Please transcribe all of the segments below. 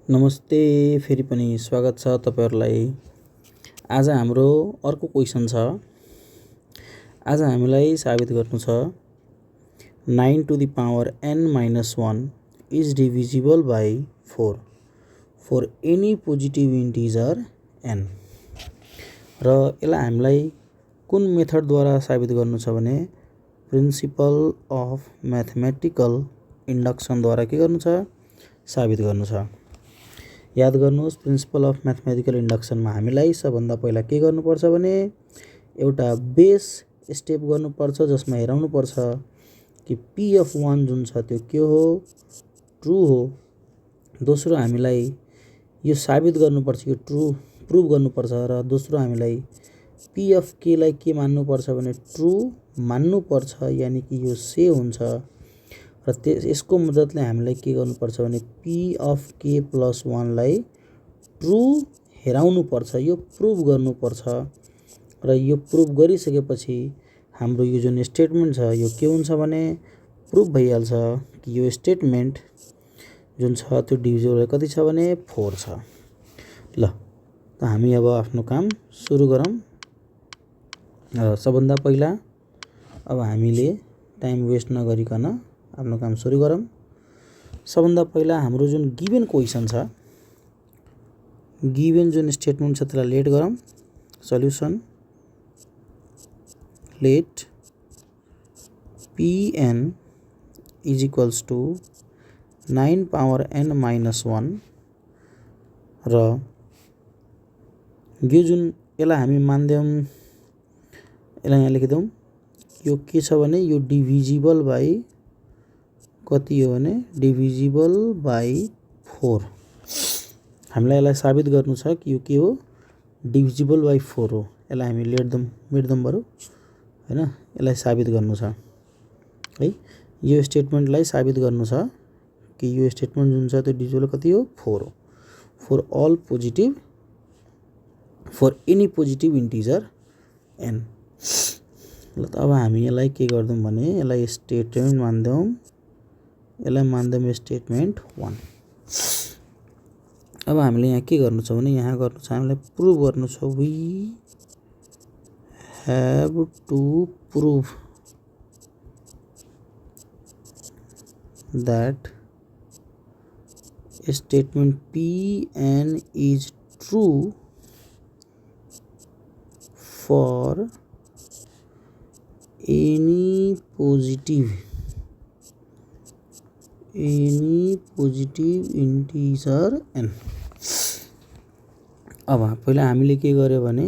नमस्ते, फेरि पनि स्वागत छ तपाईहरुलाई। आज हाम्रो अर्को क्वेशन छ। आज हामीलाई साबित गर्नु छ 9 to the power n minus 1 is divisible by 4 for any positive integer n। र यसलाई हामीलाई कुन मेथडद्वारा साबित गर्नु छ भने प्रिन्सिपल अफ म्याथमेटिकल इन्डक्सनद्वारा के गर्नु छ, साबित गर्नु छ। याद गर्नुहोस्, प्रिन्सिपल अफ म्याथमेटिकल इन्डक्सनमा हामीलाई सबभन्दा पहिला के गर्नुपर्छ भने एउटा बेस स्टेप गर्नुपर्छ, जसमा हेराउनु पर्छ कि p अफ 1 जुन छ त्यो के हो, ट्रु हो। दोस्रो हामीलाई यो साबित गर्नुपर्छ, यो ट्रु प्रुभ गर्नुपर्छ। र दोस्रो हामीलाई p अफ k लाई के मान्नुपर्छ भने ट्रु मान्नुपर्छ, यानी कि यो से हुन्छ। र यसको मद्दतले हामीलाई के गर्नुपर्छ भने p अफ k प्लस 1 लाई ट्रु हेराउनु पर्छ, यो प्रुभ गर्नुपर्छ। र यो प्रुभ गरिसकेपछि हाम्रो यो जुन स्टेटमेन्ट छ यो के हुन्छ भने प्रुभ भइहाल्छ कि यो स्टेटमेन्ट जुन छ त्यो डिभिजिबल कति छ भने 4 छ। ल त हामी अब आफ्नो काम सुरु गरौँ। सबभन्दा पहिला अब हामीले टाइम वेस्ट नगरिकन आफ्नो काम सुरु गरौँ। सबभन्दा पहिला हाम्रो जुन गिभन क्वेशन छ, गिभन जुन स्टेटमेन्ट छ त्यसलाई लेट गरौँ। Solution let pn is equals to 9 power n minus 1। र यो जुन यसलाई हामी मान्दैछौँ, यसलाई यहाँ लेखिदिउँ। यो के छ भने यो डिभिजिबल बाई कति हो भने डिभिजिबल बाई 4। हामीलाई यसलाई साबित गर्नु छ कि यो के हो, डिभिजिबल बाई 4 हो। यसलाई हामी मेट्दौँ बरु, हैन। यसलाई साबित गर्नु छ है, यो स्टेटमेन्टलाई साबित गर्नु छ कि यो स्टेटमेन्ट जुन छ त्यो डिभिजिबल कति हो, 4 हो। For all positive, for any positive integer n। ल त अब हामी यसलाई के गर्दौँ भने यसलाई स्टेटमेन्ट मान्दौँ, यसलाई मान्दौँ स्टेटमेन्ट 1। अब हामीले यहाँ के गर्नु छ भने यहाँ गर्नु छ हामीलाई प्रुभ गर्नु छ। We have to prove that statement pn is true for any positive integer n। अब पहिला हामीले के गर्यो भने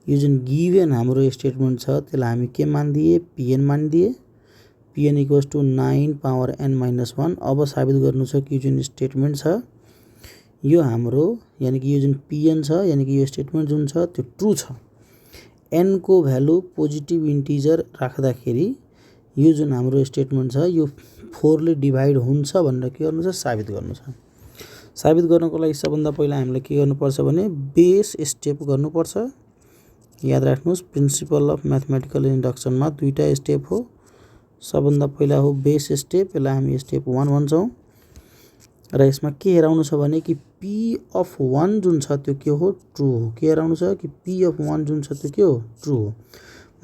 यो जुन गिभन हाम्रो स्टेटमेन्ट छ त्यसलाई हामी के मान्दिए, pn मान्दिए। pn equals to 9 power n minus 1। अब साबित गर्नु छ कि यो जुन स्टेटमेन्ट छ यो हाम्रो, यानी कि यो जुन pn छ, यानी कि यो स्टेटमेन्ट जुन छ त्यो ट्रु छ। n को भ्यालु पोजिटिभ इन्टिजर राख्दाखेरि यो जुन हाम्रो स्टेटमेन्ट छ यो 4 ले डिभाइड हुन्छ भनेर के गर्नु छ, साबित गर्नु छ। साबित गर्नको लागि सबभन्दा पहिला हामीले के गर्नुपर्छ भने बेस स्टेप गर्नुपर्छ। याद राख्नुहोस्, प्रिन्सिपल अफ म्याथमेटिकल इन्डक्सनमा दुईटा स्टेप हो। सबभन्दा पहिला हो बेस स्टेप, यसलाई हामी स्टेप 1 भन्छौँ। र यसमा के हेराउनु छ भने कि p अफ 1 जुन छ त्यो के हो, ट्रु हो। के हेराउनु छ कि p अफ 1 जुन छ त्यो के हो, ट्रु हो।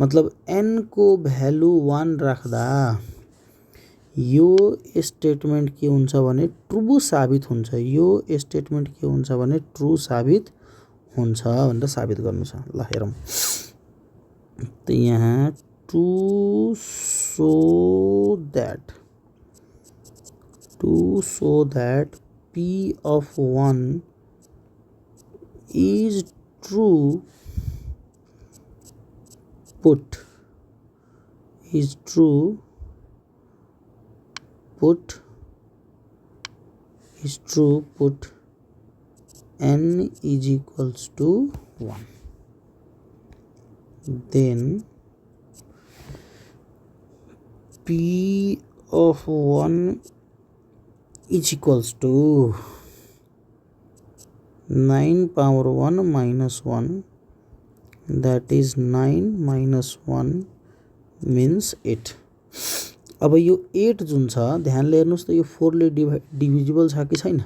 मतलब n को भ्यालु 1 राख्दा यो स्टेटमेन्ट के हुन्छ भने ट्रु साबित हुन्छ। यो स्टेटमेन्ट के हुन्छ भने ट्रु साबित हुन्छ भनेर साबित गर्नु छ। ल हेरौँ त यहाँ to show that p of 1 is true put n is equals to 1। then p of 1 is equals to 9 power 1 minus 1, that is 9 minus 1 means 8। अब यो 8 जुन छ ध्यानले हेर्नुस् त यो 4 ले डिभिजिबल छ कि छैन,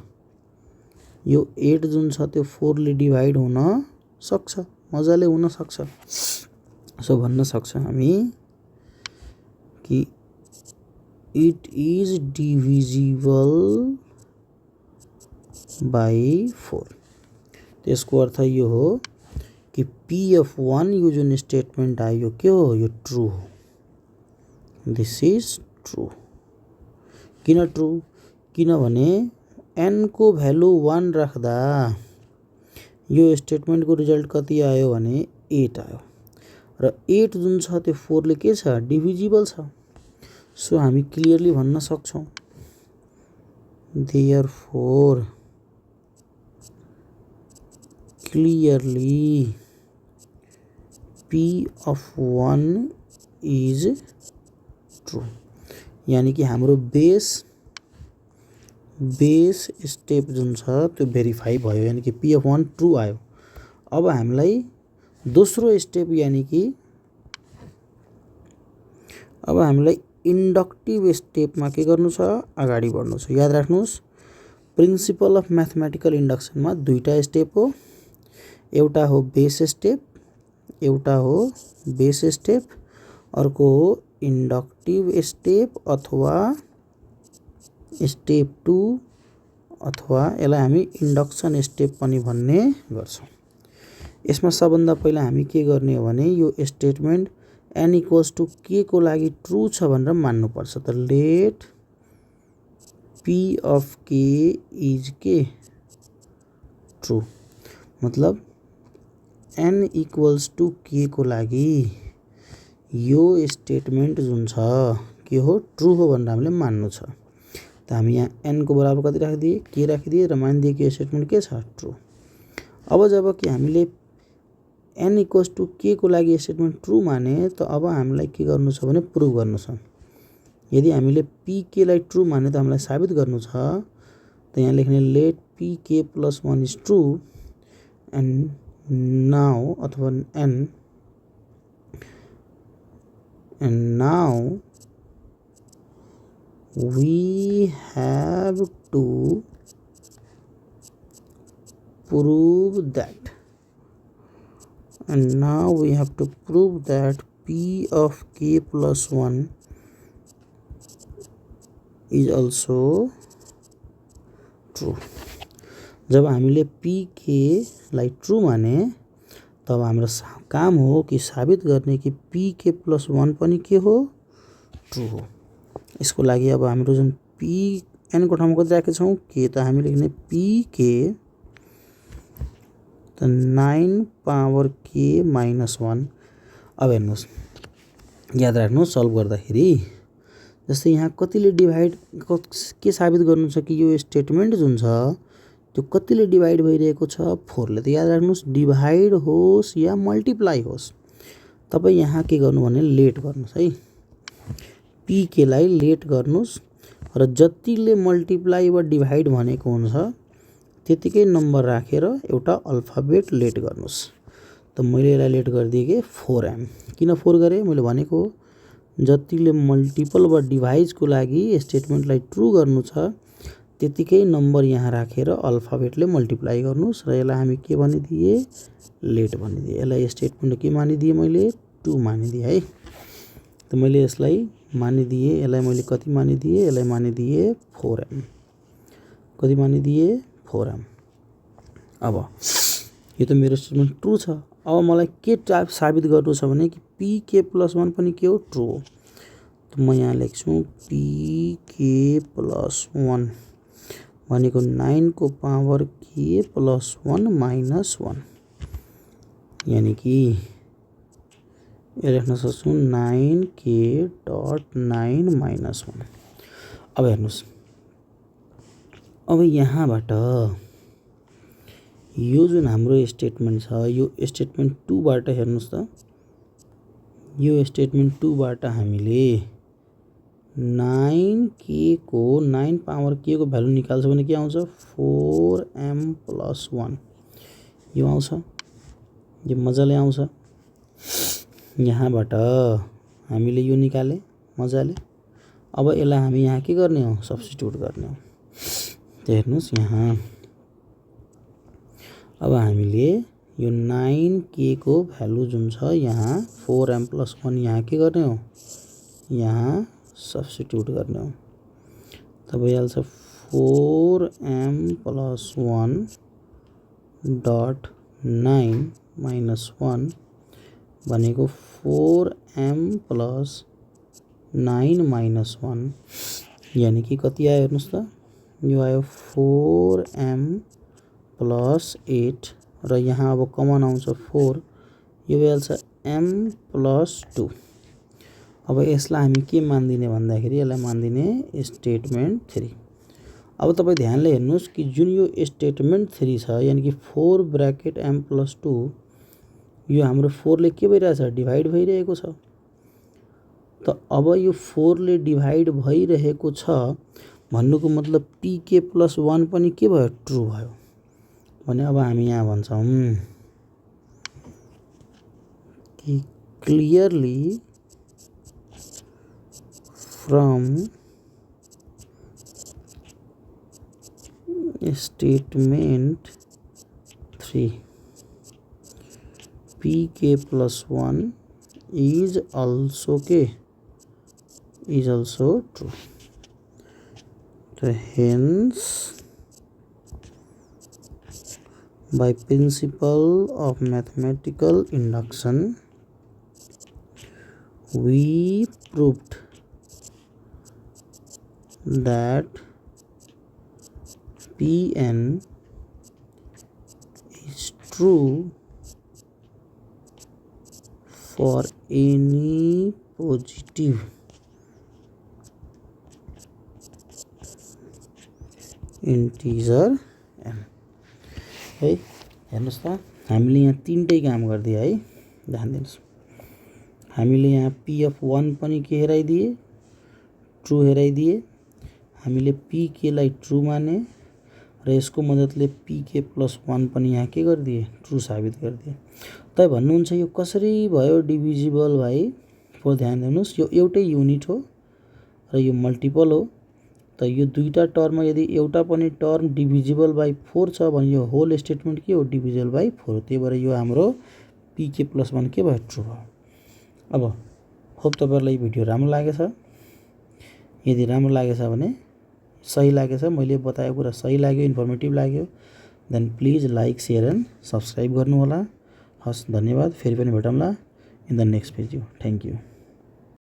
यो 8 जुन छ त्यो 4 ले डिभाइड हुन सक्छ, मजाले हुन सक्छ। सो भन्न सक्छ हामी कि इट इज डिभिजिबल बाई 4। त्यसको अर्थ यो हो कि P(1) यो जुन स्टेटमेन्ट आयो यो के हो, यो ट्रू हो। This is true. किन ट्रू? किनभने n को भ्यालु 1 राख्दा यो स्टेटमेन्टको रिजल्ट कति आयो भने 8 आयो र 8 जुन छ त्यो 4 ले के छ, डिभिजिबल छ। सो हामी क्लियरली भन्न सक्छौं therefore clearly P(1) is true. यानी कि हाम्रो बेस स्टेप जुन छ त्यो भेरिफाई भयो, यानी कि P(1) ट्रू आयो। अब हामीलाई दोस्रो स्टेप यानी कि अब हामीलाई इन्डक्टिभ स्टेपमा के गर्नु छ, अगाडि बढ्नु छ। याद राख्नुस् प्रिन्सिपल अफ म्याथमेटिकल इन्डक्सनमा दुईटा स्टेप हो, एउटा हो बेस स्टेप, एउटा हो बेस स्टेप, अर्को हो इन्डक्टिभ स्टेप अथवा स्टेप 2 अथवा यसलाई हामी इन्डक्सन स्टेप पनि भन्ने गर्छौं। यसमा सबभन्दा पहिला हामी के गर्ने हो भने यो स्टेटमेन्ट n = k को लागि ट्रू छ भनेर मान्नु पर्छ। त let P of k is के ट्रू, मतलब n = k को लागि यो स्टेटमेन्ट जुन छ के हो, ट्रू हो भनेर हामीले मान्नु छ। त हामी यहाँ n को बराबर कति राखिदिए, k राखिदिए र मानिदिए कि स्टेटमेन्ट के छ, ट्रू। अब जब कि हामीले n = k को लागि स्टेटमेन्ट ट्रू माने त अब हामीलाई के गर्नु छ भने प्रुभ गर्नु छ। यदि हामीले pk लाई ट्रू माने त हामीलाई साबित गर्नु छ। त यहाँ लेख्ने let pk + 1 is true and now अथवा n and now we have to prove that P of k + 1 is also true। जब हामीले pk लाई ट्रू माने तब हाम्रो काम हो कि साबित गर्ने कि pk + 1 पनि के हो, ट्रू हो। यसको लागि अब हाम्रो जुन n को ठाउँमा कति राखेका छौं, k, त हामी लेख्ने pk त 9 पावर k - 1। अब हेर्नुस्, याद राख्नु सल्भ गर्दाखेरि जस्तै यहाँ कतिले डिभाइड के साबित गर्नु छ कि यो स्टेटमेन्ट जुन छ त्यो कतिले डिभाइड भइरहेको छ, 4 ले। त याद राख्नुस् डिभाइड होस् या मल्टिप्लाई होस्, तपाई यहाँ के गर्नु भने लेट गर्नुस् है। pk लाई लेट गर्नुस् र जतिले मल्टिप्लाई वा डिभाइड भनेको हुन्छ त्यतिकै नम्बर राखेर एउटा अल्फाबेट लेट गर्नुस्। त मैले यसलाई लेट गरिदिए के 4m। किन 4 गरे, मैले भनेको जतिले मल्टिपल वा डिभाइजको लागि स्टेटमेन्टलाई ट्रू गर्नु छ त्यतिकै नम्बर यहाँ राखेर अल्फाबेटले मल्टिप्लाई गर्नुस् र यसलाई हामी के भनिदिए, लेट भनिदिए। यसलाई स्टेटमेन्ट के मानिदिए, मैले 2 मानिदिए है। त मैले यसलाई मानिदिए, यसलाई मैले कति मानिदिए, यसलाई मानिदिए 4m। कति मानिदिए, 4m। अब यो त मेरो स्टेटमेन्ट ट्रू छ। अब मलाई के साबित गर्नु छ भने कि pk + 1 पनि के हो, ट्रू हो। त म यहाँ लेख्छु pk + 1 भनेको 9 को पावर k + 1 - 1, यानी कि यो लेख्न सक्छौं 9k.9 - 1। अब हेर्नुस्, अब यहाँबाट यो जुन हाम्रो स्टेटमेन्ट छ यो स्टेटमेन्ट 2 बाट हेर्नुस् त, यो स्टेटमेन्ट 2 बाट हामीले 9k को 9 पावर k को भ्यालु निकाल्छ भने के आउँछ, 4m + 1 यो आउँछ। यो मजाले आउँछ। यहाँबाट हामीले यो निकाले मजाले। अब यसलाई हामी यहाँ के गर्ने हो, सब्स्टिट्युट गर्ने हो। त हेर्नुस् यहाँ अब हामीले यो 9k को भ्यालु जुन छ यहाँ 4m + 1 यहाँ के गर्ने हो, यहाँ सब्स्टिट्युट गर्ने हो। तब भइहाल्छ 4m + 1 डट 9 - 1 भनेको 4m + 9 - 1 यानि कि कति आयो हेर्नुहोस् त, यो आयो 4m + 8 र यहाँ अब कमन आउँछ 4, यो भइहाल्छ m + 2। अब यसलाई हामी के मान्दिने भन्दाखेरि यसलाई मान्दिने स्टेटमेन्ट 3। अब तपाईँ ध्यानले हेर्नुहोस् कि जुन यो स्टेटमेन्ट 3 छ यानि कि 4 ब्र्याकेट m + 2, यो हाम्रो 4 ले के भइरहेछ, डिभाइड भइरहेको छ। त अब यो 4 ले डिभाइड भइरहेको छ भन्नुको मतलब pk + 1 पनि के भयो, ट्रु भयो भने अब हामी यहाँ भन्छौँ कि clearly from statement 3 pk + 1 is also true. So hence by principle of mathematical induction we proved that Pn is true for any positive integer n। है हेर्नुहोस् त, हामीले यहाँ तीनटै काम गरिदिए है, ध्यान दिनुहोस्। हामीले यहाँ p(1) पनि के हेराइदिए, ट्रु हेराइदिए। हामीले pk लाई ट्रु माने र यसको मद्दतले pk + 1 पनि यहाँ के गरिदिए, ट्रु साबित गरिदिए। तपाईँ भन्नुहुन्छ यो कसरी भयो डिभिजिबल भाइ, पर ध्यान दिनुहोस् यो एउटै युनिट हो र यो मल्टिपल हो। त यो दुईटा टर्ममा यदि एउटा पनि टर्म डिभिजिबल बाइ 4 छ भने यो होल स्टेटमेन्ट के हो, डिभिजिबल बाइ 4। त्यही भएर यो हाम्रो pk + 1 के भयो, ट्रु भयो। अब होप तपाईहरुलाई यो भिडियो राम्रो लागेछ। यदि राम्रो लागेछ भने, सही लागेछ, मैले बताएको कुरा सही लाग्यो, इन्फर्मेटिभ लाग्यो, then please like, share and subscribe गर्नु होला। हस्, धन्यवाद। फेरि पनि भेटौँला in the next video. Thank you.